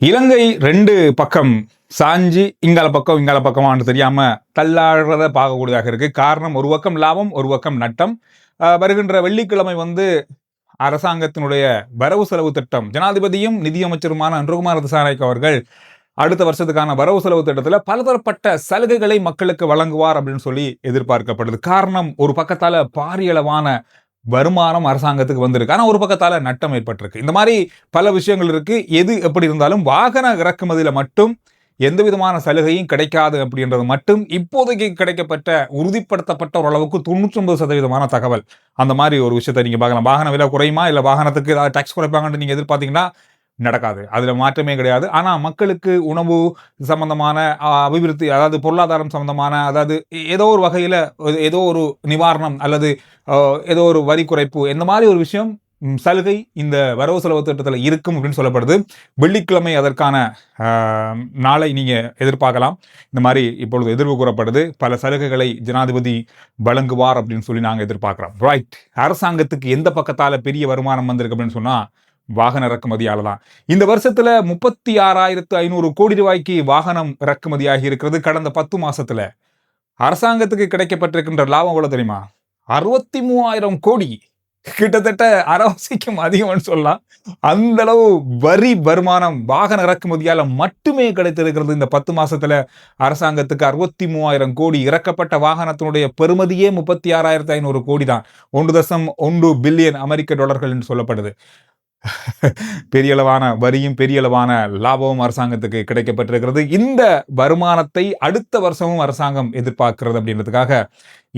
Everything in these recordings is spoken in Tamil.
இலங்கை ரெண்டு பக்கம் சாஞ்சி இங்கால பக்கமானு தெரியாம தள்ளாடுறத பார்க்கக்கூடியதாக இருக்கு. காரணம், ஒரு பக்கம் லாபம், ஒரு பக்கம் நட்டம். வருகின்ற வெள்ளிக்கிழமை அரசாங்கத்தினுடைய வரவு செலவு திட்டம், ஜனாதிபதியும் நிதியமைச்சருமான அன்ருகுமார் திசாநாயக்க அவர்கள் அடுத்த வருஷத்துக்கான வரவு செலவு திட்டத்தில் பலதரப்பட்ட சலுகைகளை மக்களுக்கு வழங்குவார் அப்படின்னு சொல்லி எதிர்பார்க்கப்படுது. காரணம், ஒரு பக்கத்தால பாரியளவான வருமானம் அரசாங்கத்துக்கு வந்திருக்கு, ஆனா ஒரு பக்கத்தால நட்டம் ஏற்பட்டிருக்கு. இந்த மாதிரி பல விஷயங்கள் இருக்கு. எது எப்படி இருந்தாலும் வாகன இறக்குமதியில மட்டும் எந்த விதமான சலுகையும் கிடைக்காது அப்படின்றது மட்டும் இப்போதைக்கு கிடைக்கப்பட்ட உறுதிப்படுத்தப்பட்ட ஓரளவுக்கு 99% தகவல். அந்த மாதிரி ஒரு விஷயத்தை நீங்க பார்க்கலாம். வாகன விலை குறையுமா, இல்ல வாகனத்துக்கு ஏதாவது டாக்ஸ் குறைப்பாங்கன்னு நீங்க எதிர்பார்த்தீங்கன்னா நடக்காது. அதுல மாற்றமே கிடையாது. ஆனா மக்களுக்கு உணவு சம்பந்தமான அபிவிருத்தி, அதாவது பொருளாதாரம் சம்பந்தமான, அதாவது ஏதோ ஒரு வகையில ஏதோ ஒரு நிவாரணம் அல்லது ஏதோ ஒரு வரி குறைப்பு, இந்த மாதிரி ஒரு விஷயம், சலுகை இந்த வரவு செலவு திட்டத்தில் இருக்கும் அப்படின்னு சொல்லப்படுது. வெள்ளிக்கிழமை அதற்கான நாளை நீங்க எதிர்பார்க்கலாம். இந்த மாதிரி இப்பொழுது எதிர்வு கூறப்படுது. பல சலுகைகளை ஜனாதிபதி வழங்குவார் அப்படின்னு சொல்லி நாங்க எதிர்பார்க்கிறோம். ரைட். அரசாங்கத்துக்கு எந்த பக்கத்தால பெரிய வருமானம் வந்திருக்கு அப்படின்னு சொன்னா வாகன இறக்குமதியால தான். இந்த வருஷத்துல 36,500 கோடி ரூபாய்க்கு வாகனம் இறக்குமதியாகி இருக்கிறது. கடந்த 10 மாசத்துல அரசாங்கத்துக்கு கிடைக்கப்பட்டிருக்கின்ற லாபம் எவ்வளவு தெரியுமா? 63,000 கோடி. கிட்டத்தட்ட அரவசிக்கும் அதிகம்னு சொல்லலாம். அந்த அளவு வரி வருமானம் வாகன இறக்குமதியால மட்டுமே கிடைத்திருக்கிறது. இந்த 10 மாசத்துல அரசாங்கத்துக்கு 63,000 கோடி. இறக்கப்பட்ட வாகனத்தினுடைய பெறுமதியே 36,500 கோடி தான். 1.1 பில்லியன் அமெரிக்க டாலர்கள் என்று சொல்லப்படுது. பெரிய அளவான வரியும் பெரிய அளவான லாபமும் அரசாங்கத்துக்கு கிடைக்கப்பட்டிருக்கிறது. இந்த வருமானத்தை அடுத்த வருஷமும் அரசாங்கம் எதிர்பார்க்கிறது அப்படின்றதுக்காக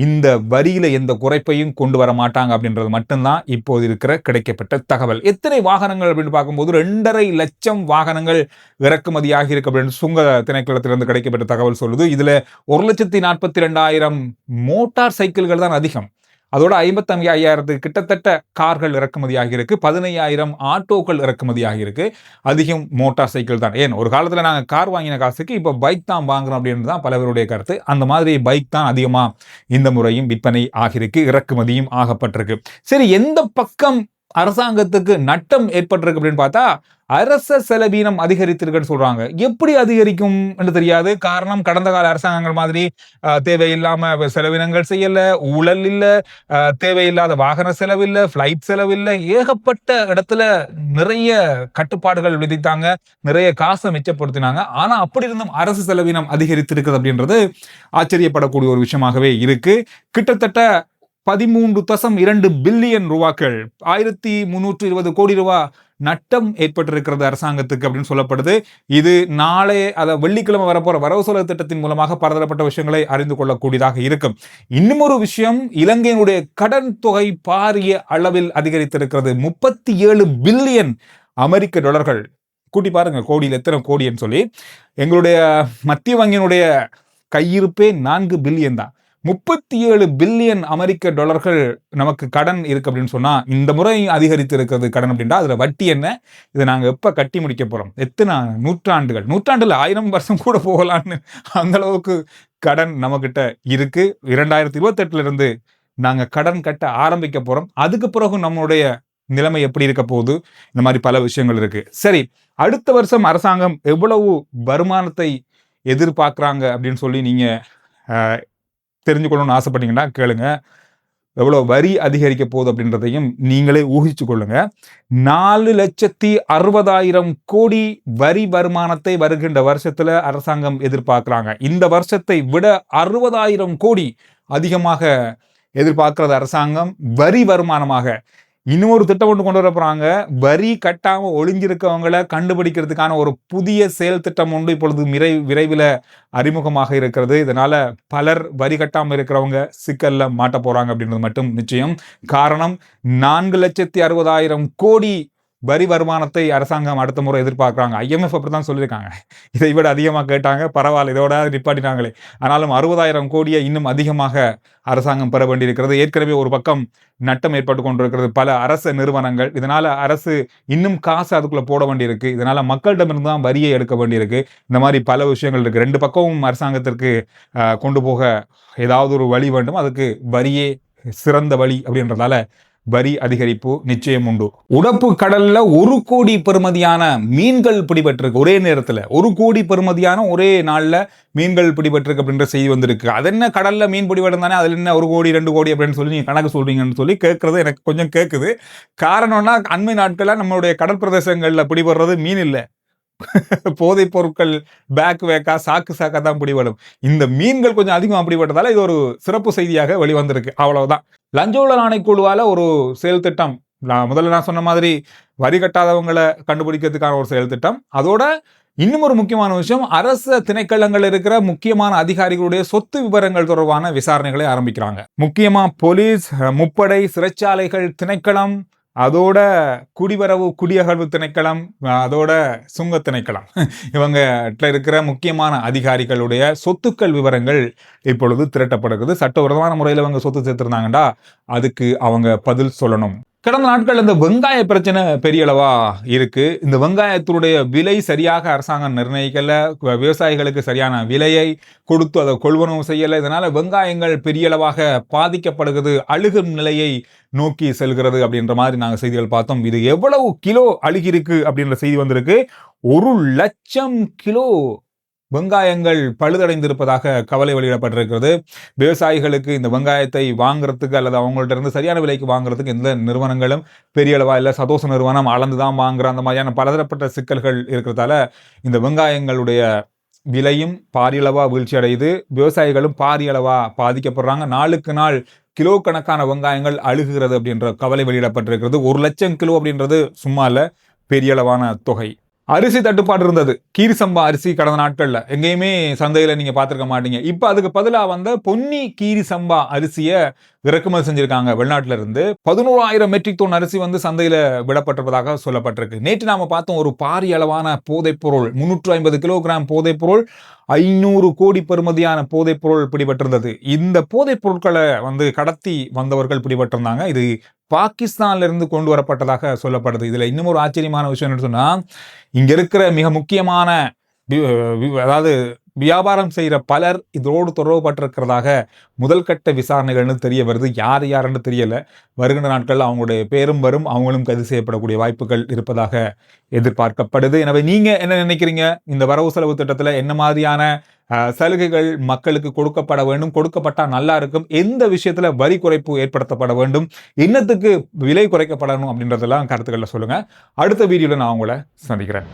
இந்த வரியில எந்த குறைப்பையும் கொண்டு வர மாட்டாங்க அப்படின்றது மட்டும்தான் இப்போது இருக்கிற கிடைக்கப்பட்ட தகவல். எத்தனை வாகனங்கள் அப்படின்னு பார்க்கும்போது 2.5 லட்சம் வாகனங்கள் இறக்குமதியாகி இருக்கு அப்படின்னு சுங்க திணைக்களத்திலிருந்து கிடைக்கப்பட்ட தகவல் சொல்லுது. இதுல 1,42,000 மோட்டார் சைக்கிள்கள் தான் அதிகம். அதோட 55,000 கிட்டத்தட்ட கார்கள் இறக்குமதியாகி இருக்கு. 15,000 ஆட்டோக்கள் இறக்குமதியாகி இருக்கு. அதிகம் மோட்டார் சைக்கிள் தான். ஏன், ஒரு காலத்துல நாங்க கார் வாங்கின காசுக்கு இப்ப பைக் தான் வாங்குறோம் அப்படின்னு தான் பல பேருடைய கருத்து. அந்த மாதிரி பைக் தான் அதிகமா இந்த முறையும் விற்பனை ஆகிருக்கு, இறக்குமதியும் ஆகப்பட்டிருக்கு. சரி, எந்த பக்கம் அரசாங்கத்துக்கு நட்டம் ஏற்பட்டிருக்கு அப்படின்னு பார்த்தா அரச செலவீனம் அதிகரித்திருக்குன்னு சொல்றாங்க. எப்படி அதிகரிக்கும் என்று தெரியாது. காரணம், கடந்த கால அரசாங்கங்கள் மாதிரி தேவையில்லாம செலவினங்கள் செய்யல, ஊழல் இல்ல, தேவையில்லாத வாகன செலவு இல்ல, பிளைட் செலவு இல்ல, ஏகப்பட்ட இடத்துல நிறைய கட்டுப்பாடுகள் விதித்தாங்க, நிறைய காசை மிச்சப்படுத்தினாங்க. ஆனா அப்படி இருந்தும் அரசு செலவினம் அதிகரித்திருக்குது அப்படின்றது ஆச்சரியப்படக்கூடிய ஒரு விஷயமாகவே இருக்கு. கிட்டத்தட்ட 13.2 பில்லியன் ரூபாய்கள், 1,320 கோடி ரூபாய் நட்டம் ஏற்பட்டிருக்கிறது அரசாங்கத்துக்கு அப்படின்னு சொல்லப்படுது. இது நாளை, வெள்ளிக்கிழமை வரப்போற வரவு செலவு திட்டத்தின் மூலமாக பலதரப்பட்ட விஷயங்களை அறிந்து கொள்ளக்கூடியதாக இருக்கும். இன்னும் ஒரு விஷயம், இலங்கையினுடைய கடன் தொகை பாரிய அளவில் அதிகரித்திருக்கிறது. 37 பில்லியன் அமெரிக்க டாலர்கள். கூட்டி பாருங்க, கோடியில் எத்தனை கோடின்னு சொல்லி. எங்களுடைய மத்திய வங்கியினுடைய கையிருப்பே 4 பில்லியன் தான். 37 பில்லியன் அமெரிக்க டாலர்கள் நமக்கு கடன் இருக்கு அப்படின்னு சொன்னா, இந்த முறை அதிகரித்து இருக்கிறது கடன் அப்படின்னா அதுல வட்டி என்ன, இதை நாங்க எப்ப கட்டி முடிக்க போறோம், எத்தனை நூற்றாண்டுல 1000 வருஷம் கூட போகலான்னு அந்த அளவுக்கு கடன் நம்ம கிட்ட இருக்கு. 2028 இருந்து நாங்க கடன் கட்ட ஆரம்பிக்க போறோம். அதுக்கு பிறகு நம்மளுடைய நிலைமை எப்படி இருக்க போகுது, இந்த மாதிரி பல விஷயங்கள் இருக்கு. சரி, அடுத்த வருஷம் அரசாங்கம் எவ்வளவு வருமானத்தை எதிர்பார்க்கிறாங்க அப்படின்னு சொல்லி நீங்க தெரிஞ்சுக்கணும்னு ஆசைப்பட்டீங்கன்னா கேளுங்க. எவ்வளவு வரி அதிகரிக்க போகுது அப்படின்றதையும் நீங்களே ஊகிச்சு கொள்ளுங்க. 4,60,000 கோடி வரி வருமானத்தை வருகின்ற வருஷத்துல அரசாங்கம் எதிர்பார்க்கிறாங்க. இந்த வருஷத்தை விட 60,000 கோடி அதிகமாக எதிர்பார்க்கிறது அரசாங்கம் வரி வருமானமாக. இன்னொரு திட்டம் ஒன்று கொண்டு வர போறாங்க. வரி கட்டாம ஒளிஞ்சிருக்கவங்களை கண்டுபிடிக்கிறதுக்கான ஒரு புதிய செயல் திட்டம் ஒன்று இப்பொழுது விரைவில் அறிமுகமாக இருக்கிறது. இதனால பலர் வரி கட்டாம இருக்கிறவங்க சிக்கல்ல மாட்ட போறாங்க அப்படின்றது மட்டும் நிச்சயம். காரணம், 4,60,000 கோடி வரி வருமானத்தை அரசாங்கம் அடுத்த முறை எதிர்பார்க்கிறாங்க. IMF அப்படித்தான் சொல்லியிருக்காங்க. இதை விட அதிகமாக கேட்டாங்க, பரவாயில்ல இதோட நிப்பாட்டினாங்களே. ஆனாலும் 60,000 கோடியை இன்னும் அதிகமாக அரசாங்கம் பெற வேண்டியிருக்கிறது. ஏற்கனவே ஒரு பக்கம் நட்டம் ஏற்பட்டு கொண்டிருக்கிறது பல அரசு நிறுவனங்கள். இதனால அரசு இன்னும் காசு அதுக்குள்ள போட வேண்டியிருக்கு. இதனால மக்களிடமிருந்து தான் வரியை எடுக்க வேண்டியிருக்கு. இந்த மாதிரி பல விஷயங்கள் இருக்கு. ரெண்டு பக்கமும் அரசாங்கத்திற்கு கொண்டு போக ஏதாவது ஒரு வழி வேண்டும். அதுக்கு வரியே சிறந்த வழி அப்படின்றதால வரி அதிகரிப்பு நிச்சயம் உண்டு. உடப்பு கடல்ல 1 கோடி பெறுமதியான மீன்கள் பிடிபட்டிருக்கு. ஒரே நேரத்தில் 1 கோடி பெறுமதியான ஒரே நாள்ல மீன்கள் பிடிபட்டிருக்கு அப்படின்ற செய்தி வந்திருக்கு. அது என்ன கடல்ல மீன் பிடிபடும் தானே, அதுல என்ன 1 கோடி 2 கோடி அப்படின்னு சொல்லி நீங்க கணக்கு சொல்றீங்கன்னு சொல்லி கேட்கறது எனக்கு கொஞ்சம் கேட்குது. காரணம்னா அண்மை நாட்களில் நம்மளுடைய கடல் பிரதேசங்கள்ல பிடிபடுறது மீன் இல்லை, போதைப் பொருட்கள் பேக் வேக்கா சாக்கு சாக்கா தான் பிடிபடும். இந்த மீன்கள் கொஞ்சம் அதிகம் பிடிபட்டதால இது ஒரு சிறப்பு செய்தியாக வெளிவந்திருக்கு. அவ்வளவுதான். லஞ்ச ஊழல் ஆணைக்குழுவால ஒரு செயல் திட்டம், முதல்ல நான் சொன்ன மாதிரி வரி கட்டாதவங்களை கண்டுபிடிக்கிறதுக்கான ஒரு செயல் திட்டம். அதோட இன்னும் ஒரு முக்கியமான விஷயம், அரசு திணைக்களங்கள் இருக்கிற முக்கியமான அதிகாரிகளுடைய சொத்து விவரங்கள் தொடர்பான விசாரணைகளை ஆரம்பிக்கிறாங்க. முக்கியமா போலீஸ், முப்படை, சிறைச்சாலைகள் திணைக்களம், அதோட குடிவரவு குடியகழ்வு திணைக்களம், அதோட சுங்க திணைக்களம், இவங்க இருக்கிற முக்கியமான அதிகாரிகளுடைய சொத்துக்கள் விவரங்கள் இப்பொழுது திரட்டப்படுகிறது. சட்டவிரோதமான முறையில் இவங்க சொத்து சேர்த்திருந்தாங்கடா அதுக்கு அவங்க பதில் சொல்லணும். கடந்த நாட்கள் இந்த வெங்காய பிரச்சனை பெரிய அளவா இருக்கு. இந்த வெங்காயத்தினுடைய விலை சரியாக அரசாங்கம் நிர்ணயிக்கல, விவசாயிகளுக்கு சரியான விலையை கொடுத்து அதை கொள்வனவு செய்யல. இதனால வெங்காயங்கள் பெரிய அளவாக பாதிக்கப்படுகிறது, அழுகும் நிலையை நோக்கி செல்கிறது அப்படின்ற மாதிரி நாங்கள் செய்திகள் பார்த்தோம். இது எவ்வளவு கிலோ அழுகி இருக்கு அப்படின்ற செய்தி வந்திருக்கு. 1,00,000 கிலோ வெங்காயங்கள் பழுதடைந்திருப்பதாக கவலை வெளியிடப்பட்டிருக்கிறது. விவசாயிகளுக்கு இந்த வெங்காயத்தை வாங்குறதுக்கு அல்லது அவங்கள்ட்ட இருந்து சரியான விலைக்கு வாங்குறதுக்கு எந்த நிறுவனங்களும் பெரிய அளவா இல்லை. சதோச நிறுவனம் அளந்துதான் வாங்குற அந்த மாதிரியான பலதரப்பட்ட சிக்கல்கள் இருக்கிறதால இந்த வெங்காயங்களுடைய விலையும் பாரியளவா வீழ்ச்சி அடையுது, விவசாயிகளும் பாரியளவா பாதிக்கப்படுறாங்க. நாளுக்கு நாள் கிலோ கணக்கான வெங்காயங்கள் அழுகுகிறது அப்படின்ற கவலை வெளியிடப்பட்டிருக்கிறது. 1,00,000 கிலோ அப்படின்றது சும்மா இல்ல, பெரிய அளவான தொகை. அரிசி தட்டுப்பாடு இருந்தது. கீரி சம்பா அரிசி கடந்த நாட்கள்ல எங்கேயுமே சந்தையில நீங்க பார்த்திருக்க மாட்டீங்க. இப்ப அதுக்கு பதிலா வந்த பொன்னி கீரி சம்பா அரிசியை இறக்குமதி செஞ்சிருக்காங்க வெளிநாட்டுல இருந்து. 11,000 மெட்ரிக் டன் அரிசி சந்தையில விடப்பட்டிருப்பதாக சொல்லப்பட்டிருக்கு. நேற்று நாம பார்த்தோம் ஒரு பாரிய அளவான போதைப் பொருள், 350 கிலோகிராம் போதைப் பொருள், 500 கோடி பெறுமதியான போதைப் பொருள் பிடிபட்டிருந்தது. இந்த போதைப் பொருட்களை கடத்தி வந்தவர்கள் பிடிபட்டிருந்தாங்க. இது பாகிஸ்தான்ல இருந்து கொண்டு வரப்பட்டதாக சொல்லப்படுது. இதுல இன்னும் ஒரு ஆச்சரியமான விஷயம் என்ன சொன்னா, இங்க இருக்கிற மிக முக்கியமான அதாவது வியாபாரம் செய்யற பலர் இதோடு தொடர்புபட்டிருக்கிறதாக முதல் கட்ட விசாரணைகள்னு தெரிய வருது. யாருன்னு தெரியல. வருகின்ற நாட்கள் அவங்களுடைய பேரும் வரும், அவங்களும் கைது செய்யப்படக்கூடிய வாய்ப்புகள் இருப்பதாக எதிர்பார்க்கப்படுது. எனவே நீங்க என்ன நினைக்கிறீங்க? இந்த வரவு செலவு திட்டத்துல என்ன மாதிரியான சலுகைகள் மக்களுக்கு கொடுக்கப்பட வேண்டும், கொடுக்கப்பட்டா நல்லா இருக்கும், எந்த விஷயத்துல வரி குறைப்பு ஏற்படுத்தப்பட வேண்டும், என்னத்துக்கு விலை குறைக்கப்படணும் அப்படின்றதெல்லாம் கருத்துக்களை சொல்லுங்க. அடுத்த வீடியோல நான் உங்களை சந்திக்கிறேன்.